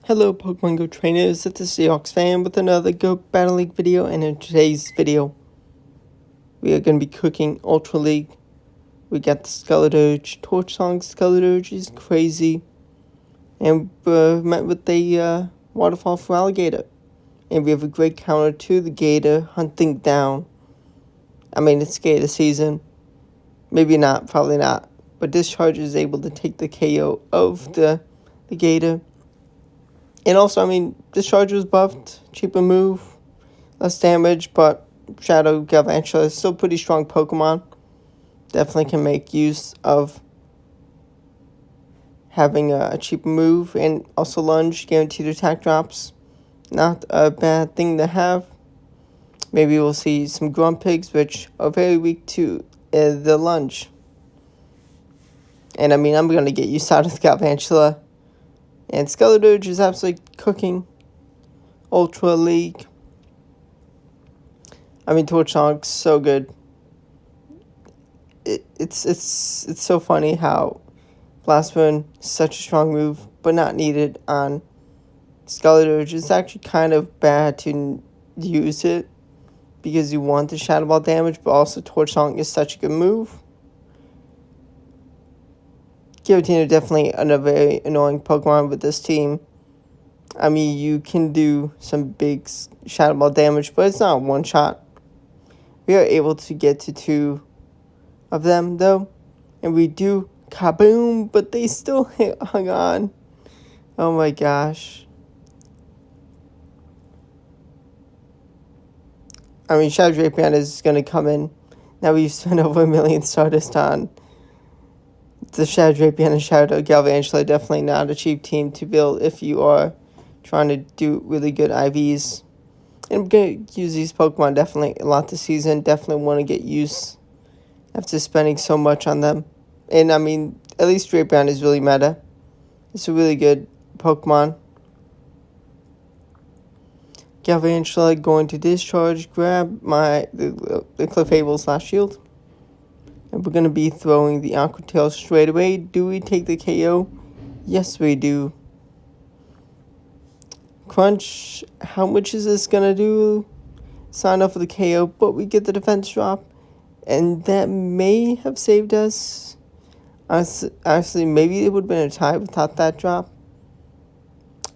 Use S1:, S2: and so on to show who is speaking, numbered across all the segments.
S1: Hello Pokemon Go trainers, it's the Seahawks fan with another Go Battle League video, and in today's video we are going to be cooking Ultra League. We got the Skeleturge, Torch Song Skeleturge is crazy, and met with the Waterfall for Alligator. And we have a great counter to the Gator hunting down. I mean, it's Gator season. Maybe not, probably not. But Discharge is able to take the KO of the Gator. And also, I mean, Discharge was buffed, cheaper move, less damage, but Shadow Galvantula is still pretty strong Pokemon. Definitely can make use of having a cheaper move, and also Lunge, guaranteed attack drops. Not a bad thing to have. Maybe we'll see some Grumpigs, which are very weak to the Lunge. And I mean, I'm going to get used out of Galvantula. And Skeleturge is absolutely cooking Ultra League. I mean, Torch Song's so good. It's so funny how Blast Burn is such a strong move, but not needed on Skeleturge. It's actually kind of bad to use it because you want the Shadow Ball damage, but also Torch Song is such a good move. Giratina definitely a very annoying Pokemon with this team. I mean, you can do some big Shadow Ball damage, but it's not one shot. We are able to get to 2 of them, though. And we do kaboom, but they still hung on. Oh my gosh. I mean, Shadow Drapion is going to come in. Now we've spent over 1 million Stardust on the Shadow Drapion and Shadow Galvantula. Definitely not a cheap team to build if you are trying to do really good IVs. And I'm going to use these Pokemon definitely a lot this season. Definitely want to get used after spending so much on them. And I mean, at least Drapion is really meta. It's a really good Pokemon. Galvantula going to Discharge, grab the Clefable / Shield. And we're going to be throwing the Aqua Tail straight away. Do we take the KO? Yes, we do. Crunch, how much is this going to do? It's not enough for the KO, but we get the defense drop. And that may have saved us. Honestly, maybe it would have been a tie without that drop.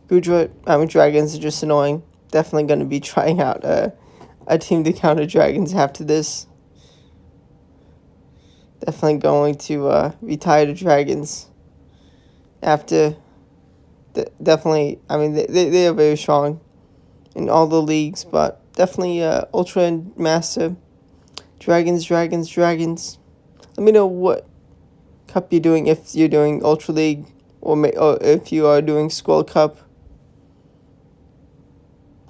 S1: Dragons are just annoying. Definitely going to be trying out a team to counter Dragons after this. Definitely going to be tired of Dragons after. Definitely, I mean, they are very strong in all the leagues, but definitely Ultra and Master. Dragons. Let me know what cup you're doing, if you're doing Ultra League, or if you are doing Squall Cup.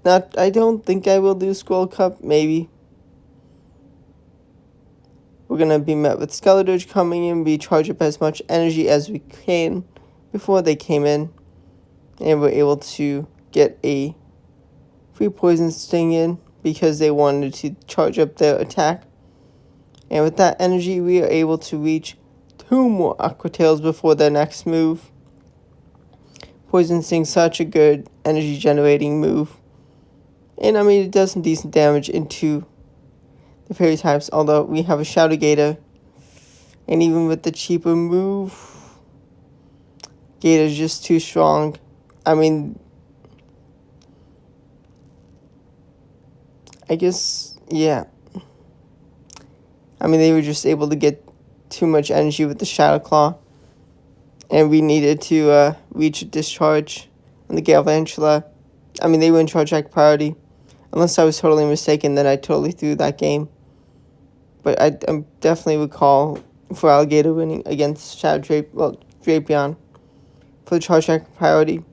S1: I don't think I will do Squall Cup, maybe. We're going to be met with Skeleturge coming in. We charge up as much energy as we can before they came in. And we're able to get a free Poison Sting in because they wanted to charge up their attack. And with that energy, we are able to reach 2 more Aqua Tails before their next move. Poison Sting, such a good energy generating move. And I mean, it does some decent damage into the fairy types, although we have a Shadow Gator. And even with the cheaper move, Gator's just too strong. I mean, I guess, yeah. I mean, they were just able to get too much energy with the Shadow Claw. And we needed to reach a Discharge on the Galvantula. I mean, they were in Charge Act priority. Unless I was totally mistaken, then I totally threw that game. But I definitely would call for Alligator winning against Drapion for the Charge Act priority.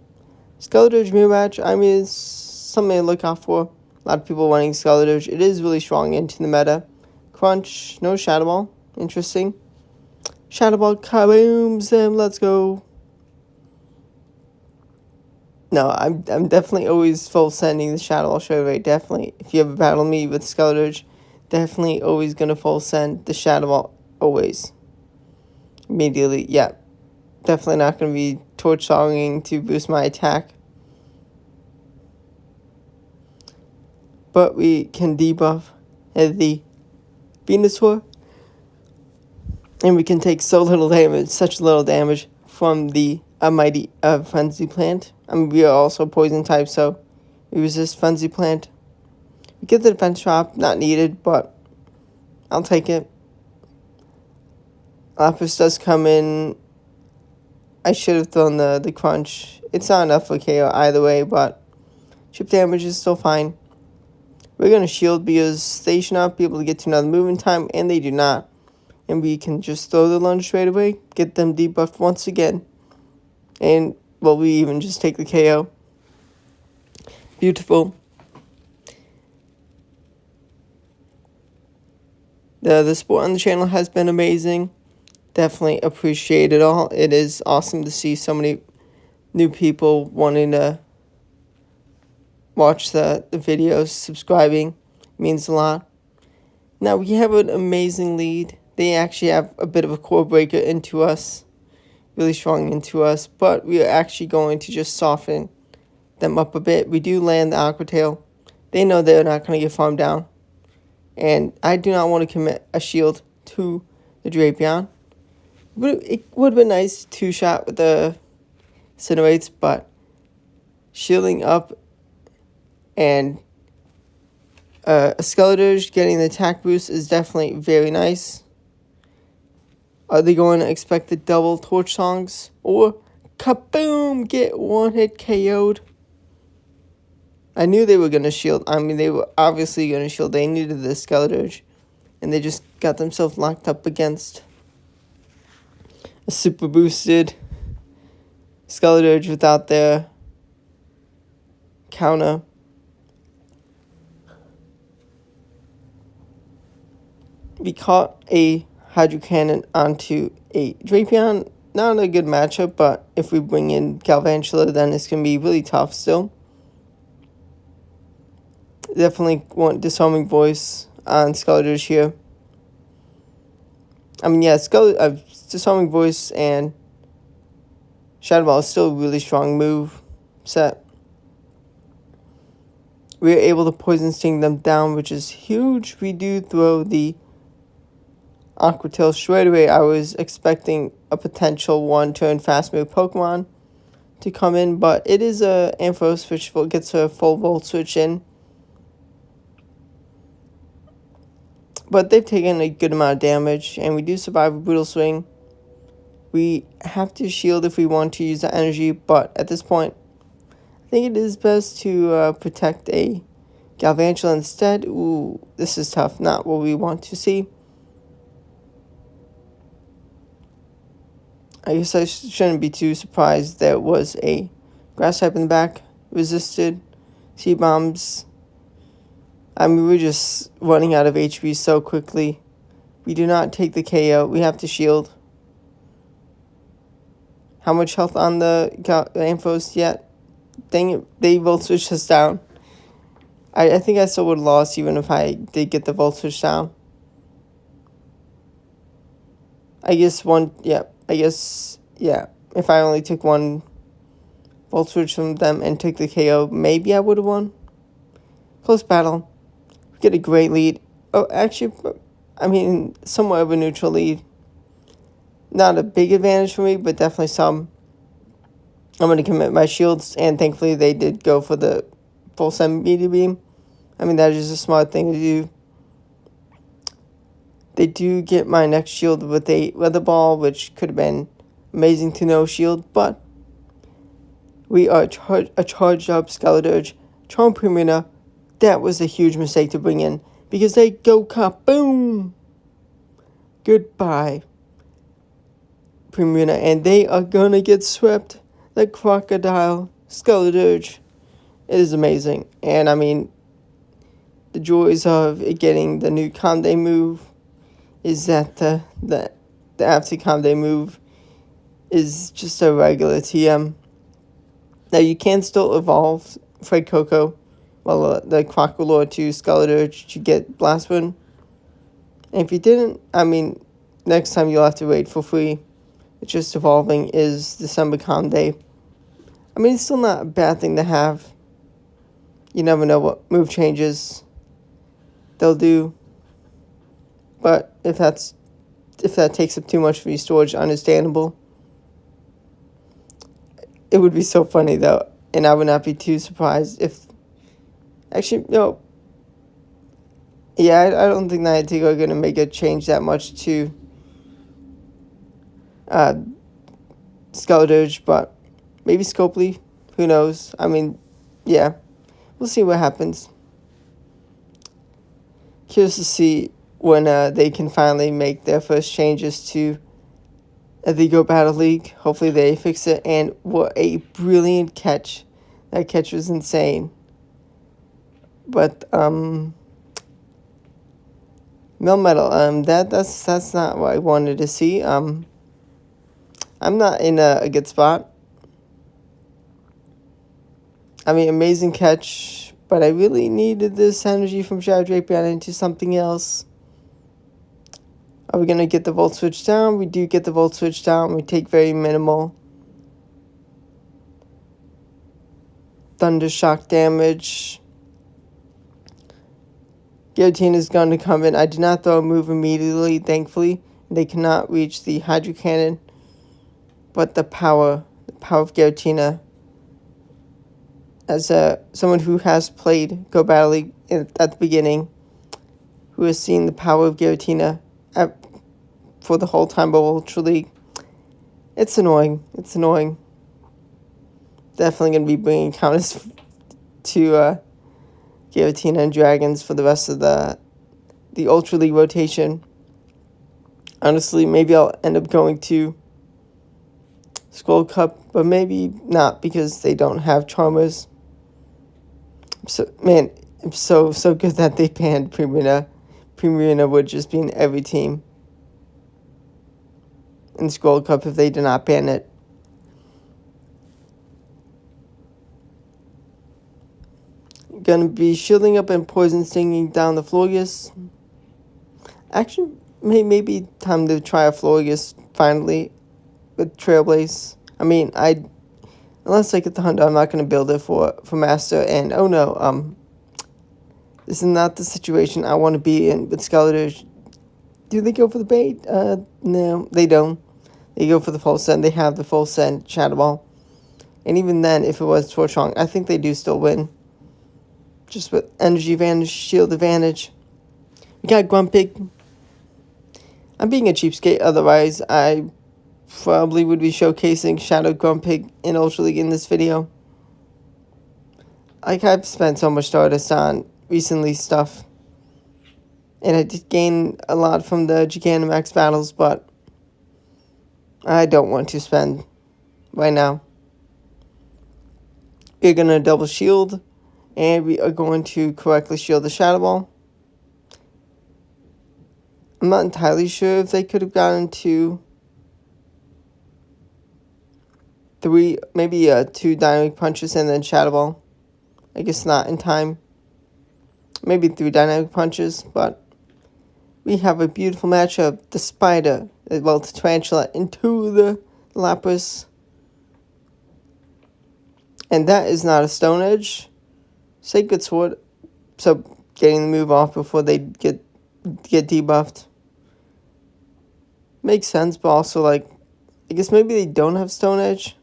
S1: Skeleturge mirror match, I mean, it's something to look out for. A lot of people wanting Skeleturge. It is really strong into the meta. Crunch, no Shadow Ball. Interesting. Shadow Ball, kabooms them, let's go. No, I'm definitely always full sending the Shadow Ball straight away. Definitely. If you ever battle me with Skeleturge, definitely always going to full send the Shadow Ball. Always. Immediately, yeah. Definitely not going to be Torch Songing to boost my attack. but we can debuff the Venusaur, and we can take so little damage, such little damage from the mighty Frenzy Plant. I mean, we are also poison type, so we resist Frenzy Plant. We get the defense drop, not needed, but I'll take it. Lapis does come in. I should have thrown the crunch. It's not enough for KO either way, but chip damage is still fine. We're going to shield because they should not be able to get to another move in time, and they do not. And we can just throw the lunge straight away, get them debuffed once again. And, well, we even just take the KO. Beautiful. The support on the channel has been amazing. Definitely appreciate it all. It is awesome to see so many new people wanting to watch the videos. Subscribing means a lot. Now we have an amazing lead. They actually have a bit of a core breaker into us. Really strong into us. But we are actually going to just soften them up a bit. We do land the Aqua Tail. They know they're not going to get farmed down. And I do not want to commit a shield to the Drapion. It would have been nice two-shot with the Incinerates, but shielding up and a Skeletor's getting the attack boost is definitely very nice. Are they going to expect the double Torch Songs? Or kaboom, get one-hit KO'd? I knew they were going to shield. I mean, they were obviously going to shield. They needed the Skeletor, and they just got themselves locked up against a super boosted Skeletor without their counter. We caught a Hydro Cannon onto a Drapion. Not a good matchup, but if we bring in Galvantula, then it's going to be really tough still. Definitely want Disarming Voice on Skeletor here. I mean, yeah, Disarming Voice and Shadow Ball is still a really strong move set. We are able to Poison Sting them down, which is huge. We do throw the Aqua Tail straight away. I was expecting a potential one-turn fast move Pokemon to come in, but it is a Ampharos, which gets a full Volt Switch in. But they've taken a good amount of damage, and we do survive a Brutal Swing. We have to shield if we want to use the energy, but at this point, I think it is best to protect a Galvantula instead. Ooh, this is tough. Not what we want to see. I guess I shouldn't be too surprised there was a Grass type in the back. Resisted. C-Bombs. I mean, we're just running out of HP so quickly. We do not take the KO. We have to shield. How much health on the Ampharos yet? Dang it, they Volt Switched us down. I think I still would have lost even if I did get the Volt Switch down. If I only took one Volt Switch from them and took the KO, maybe I would have won. Close battle. We get a great lead. Oh, actually, I mean, somewhat of a neutral lead. Not a big advantage for me, but definitely some. I'm going to commit my shields, and thankfully they did go for the full 7 meteor beam. I mean, that is a smart thing to do. They do get my next shield with a Weather Ball, which could have been amazing to no shield, but we are a charged up Skeletor. Charm Primina, that was a huge mistake to bring in, because they go kaboom! Goodbye, Primina, and they are gonna get swept. The Crocodile Skeletor. It is amazing, and I mean, the joys of it getting the new Conde move is that the after Conde move is just a regular TM. Now you can still evolve Fred Coco, the Crocodile to Skeletor to get Blast Wind. And if you didn't, I mean, next time you'll have to wait for free. It's just evolving is December Conde. I mean, it's still not a bad thing to have. You never know what move changes they'll do. But if that takes up too much for your storage, understandable. It would be so funny though, and I would not be too surprised if. Actually, no. Yeah, I don't think Niantic are gonna make a change that much to Skeledirge, but maybe Scopely. Who knows? I mean, yeah, we'll see what happens. Curious to see when they can finally make their first changes to the Go Battle League. Hopefully they fix it. And what a brilliant catch! That catch was insane. But Melmetal, that's not what I wanted to see. I'm not in a good spot. I mean, amazing catch, but I really needed this energy from Drapion into something else. Are we going to get the Volt Switch down? We do get the Volt Switch down. We take very minimal Thunder Shock damage. Guillotine is going to come in. I did not throw a move immediately, thankfully. They cannot reach the Hydro Cannon. But the power of Guillotine, as someone who has played Go Battle League at the beginning, who has seen the power of Guillotine for the whole time of Ultra League, it's annoying. It's annoying. Definitely going to be bringing counters to Guillotine and Dragons for the rest of the Ultra League rotation. Honestly, maybe I'll end up going to Skull Cup, but maybe not because they don't have Charmers. So, man, it's so good that they banned Primarina. Primarina would just be in every team in Skull Cup if they did not ban it. Gonna be shielding up and poison stinging down the Florges. Actually, maybe time to try a Florges finally with Trailblaze. I mean, unless I get the Hunter, I'm not gonna build it for Master. And oh no, this is not the situation I want to be in with Skeledirge. Do they go for the bait? No, they don't. They go for the full send. They have the full send Shadow Ball. And even then, if it was Torchong, I think they do still win. Just with energy advantage, shield advantage. We got Grumpig. I'm being a cheapskate, otherwise I probably would be showcasing Shadow Grumpig in Ultra League in this video. Like, I've spent so much Stardust on recently stuff. And I did gain a lot from the Gigantamax battles, but I don't want to spend right now. We're going to double shield, and we are going to correctly shield the Shadow Ball. I'm not entirely sure if they could have gotten to 2 dynamic punches and then Shadow Ball. I guess not in time. Maybe 3 dynamic punches, but we have a beautiful matchup. The Spider, well, the Tarantula into the Lapras. And that is not a Stone Edge. Sacred Sword. So, getting the move off before they get debuffed. Makes sense, but also, like, I guess maybe they don't have Stone Edge.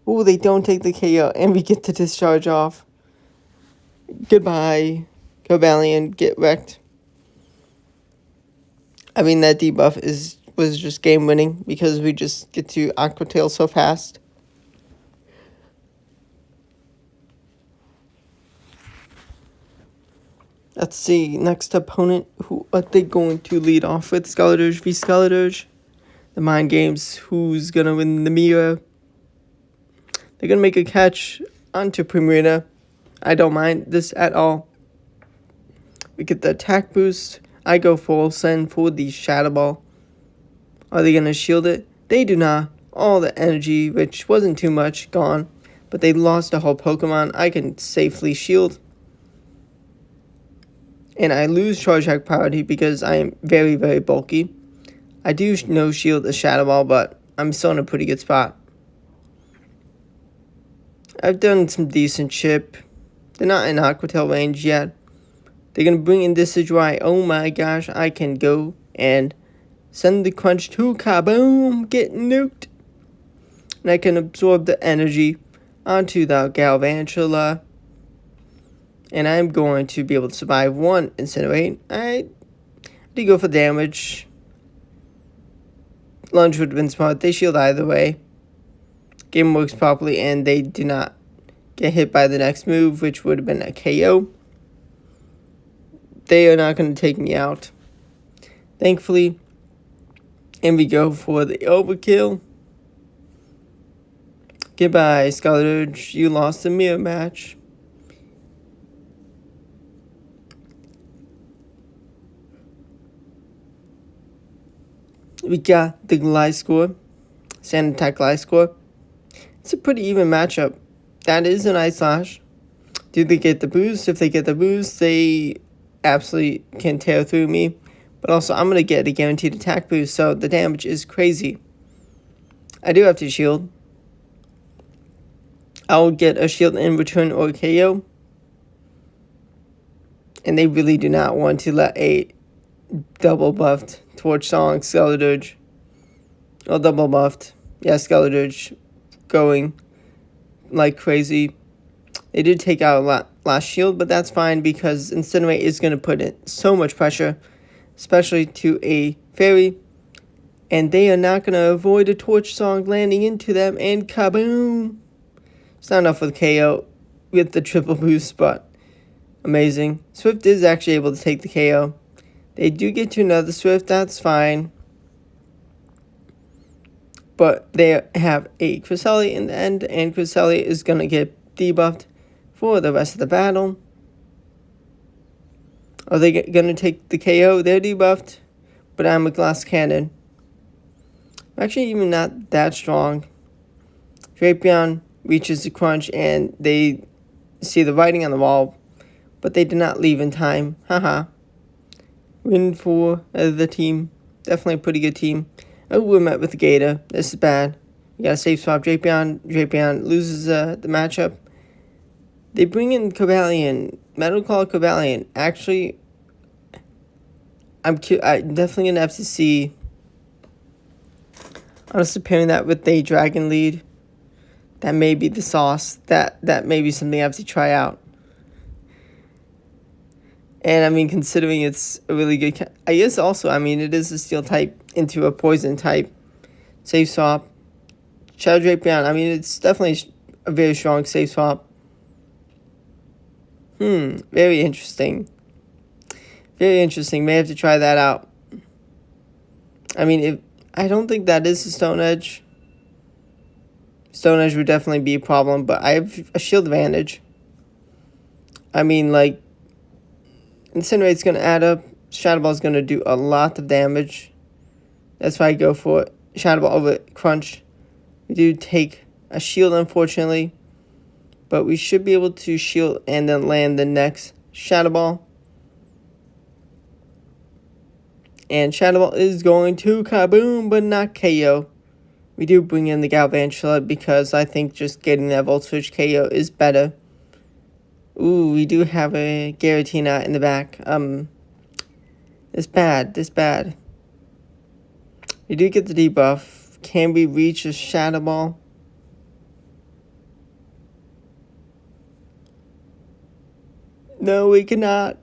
S1: Ooh, they don't take the KO, and we get the discharge off. Goodbye. Go Valiant, get wrecked. I mean, that debuff was just game winning because we just get to Aqua Tail so fast. Let's see, next opponent, who are they going to lead off with? Skeledirge v Skeledirge. The Mind Games, who's going to win the mirror? They're going to make a catch onto Primarina. I don't mind this at all. We get the attack boost. I go full send for the Shadow Ball. Are they going to shield it? They do not. All the energy, which wasn't too much, gone. But they lost a whole Pokemon. I can safely shield. And I lose Charge Hack priority because I am very, very bulky. I do no shield a Shadow Ball, but I'm still in a pretty good spot. I've done some decent chip. They're not in Aqua Tail range yet. They're going to bring in this Decidueye. Oh my gosh, I can go and send the Crunch to Kaboom, get nuked. And I can absorb the energy onto the Galvantula. And I'm going to be able to survive one Incinerate. I did go for damage. Lunge would have been smart. They shield either way. Game works properly, and they do not get hit by the next move, which would have been a KO. They are not going to take me out, thankfully. And we go for the overkill. Goodbye, Scarlet. You lost the mirror match. We got the Gliscor, Sand Attack Gliscor. It's a pretty even matchup. That is an Ice Slash. Do they get the boost? If they get the boost, they absolutely can tear through me. But also, I'm going to get a guaranteed attack boost, so the damage is crazy. I do have to shield. I'll get a shield in return or KO. And they really do not want to let a double buffed Torch Song Skeleturge. Well, double buffed. Yeah, Skeleturge going like crazy. They did take out a last shield, but that's fine because Incinerate is going to put in so much pressure, especially to a fairy. And they are not going to avoid a Torch Song landing into them, and kaboom! It's not enough for the KO with the triple boost, but amazing. Swift is actually able to take the KO. They do get to another Swift, that's fine. But they have a Cresselia in the end, and Cresselia is going to get debuffed for the rest of the battle. Are they going to take the KO? They're debuffed, but I'm a Glass Cannon. I'm actually even not that strong. Drapion reaches the Crunch, and they see the writing on the wall, but they did not leave in time. Haha. Win for the team. Definitely a pretty good team. Oh, we're met with the Gator. This is bad. You got a safe swap. Drapion. Drapion loses the matchup. They bring in Cobalion. Metal Claw Cobalion. Actually, I'm definitely going to have to see. Honestly, pairing that with the Dragon Lead. That may be the sauce. That may be something I have to try out. And, I mean, considering it's a really good... I guess also, I mean, it is a steel type into a poison type. Safe swap. Shadow Drapion. I mean, it's definitely a very strong safe swap. Very interesting. Very interesting. May have to try that out. I mean, I don't think that is a Stone Edge. Stone Edge would definitely be a problem, but I have a shield advantage. I mean, like, Incinerate's going to add up. Shadow Ball's going to do a lot of damage. That's why I go for it. Shadow Ball over Crunch. We do take a shield, unfortunately. But we should be able to shield and then land the next Shadow Ball. And Shadow Ball is going to kaboom, but not KO. We do bring in the Galvantula because I think just getting that Volt Switch KO is better. Ooh, we do have a Giratina in the back. This bad. We do get the debuff. Can we reach a Shadow Ball? No, we cannot.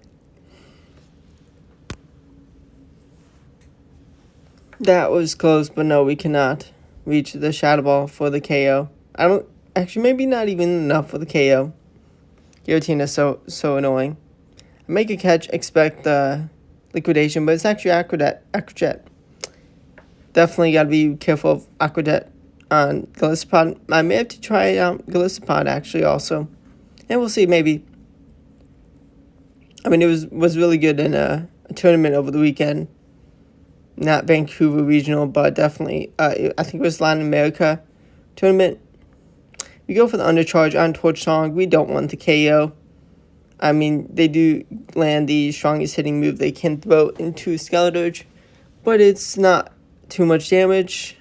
S1: That was close, but no, we cannot reach the Shadow Ball for the KO. Actually, maybe not even enough for the KO. Giratina is so annoying. I make a catch, expect liquidation, but it's actually Aquajet. Definitely got to be careful of Aquajet on Golisopod. I may have to try out Golisopod actually also. And we'll see, maybe. I mean, it was really good in a tournament over the weekend. Not Vancouver Regional, but definitely, I think it was Latin America tournament. We go for the undercharge on Torch Song. We don't want the KO. I mean, they do land the strongest hitting move they can throw into Skeleturge, but it's not too much damage.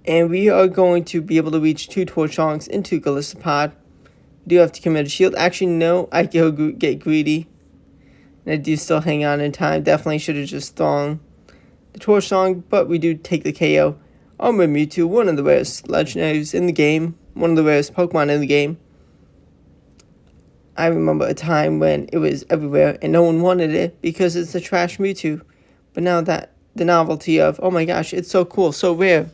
S1: And we are going to be able to reach 2 Torch Songs into Golisopod. We do have to commit a shield. Actually, no, I go get greedy. And I do still hang on in time. Definitely should have just thrown the Torch Song, but we do take the KO. Armored Mewtwo, one of the rarest legendaries in the game. One of the rarest Pokemon in the game. I remember a time when it was everywhere and no one wanted it because it's a trash Mewtwo. But now that the novelty of, oh my gosh, it's so cool, so rare.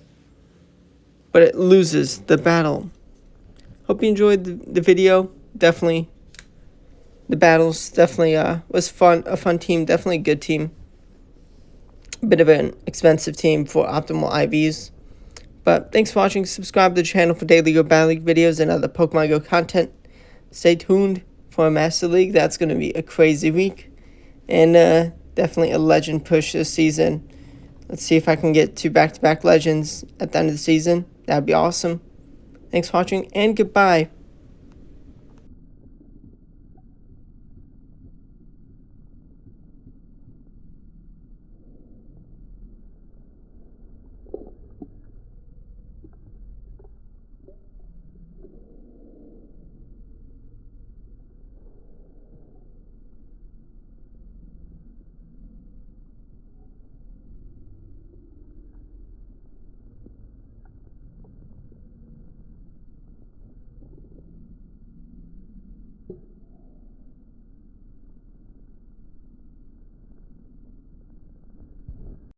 S1: But it loses the battle. Hope you enjoyed the video. Definitely. The battles definitely was fun. A fun team. Definitely a good team. A bit of an expensive team for optimal IVs. But thanks for watching. Subscribe to the channel for daily Go Battle League videos and other Pokemon Go content. Stay tuned for a Master League. That's going to be a crazy week. And definitely a legend push this season. Let's see if I can get 2 back-to-back legends at the end of the season. That'd be awesome. Thanks for watching and goodbye.